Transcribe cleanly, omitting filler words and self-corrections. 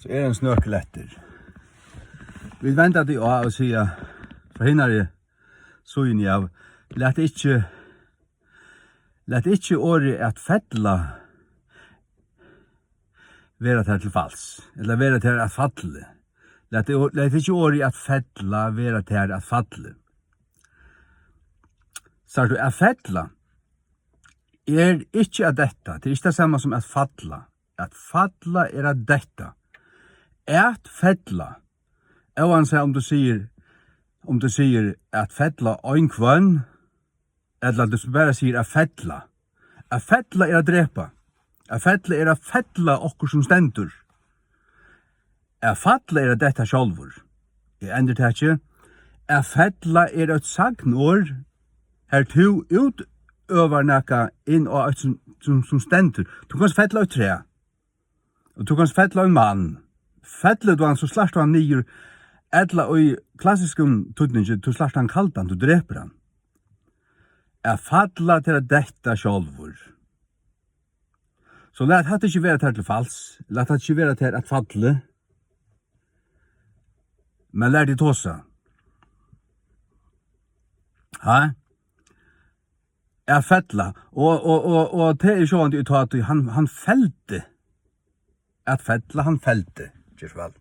så en snøkeletter. Vi venter det av å si fra hinnare søgn av lett ikke året at fettla vera til fals, eller vera til at fatle. Lett ikke året at fettla vera til at fatle. Så du, at fettla ikke at detta, det ikke det samme som at fatla. At fatla at detta. At fettla, om du sier at fettla ein kvann, eller du bare sier at fettla. At fettla at drepa. At fettla at fettla okkur som stendur. At fatla at detta sjálvur. Jeg ender det ikke. At fettla et sagnår, her to utøver nekka inn og ut som stendur. Du kan fettla ut tre. Og du kan fettla en mann. Fettla du han, så slart han nyer. Etla og i klassiskum tudningi, du slart han kaldan, du dreper han. Fettla til detta sjálvur. Så let hatt ikke være til fals. Let hatt ikke være til at fatle. Men lær de tåsa. Ha? Fettla, og det sånn at han felte. At fettla, han felte, ikke vel.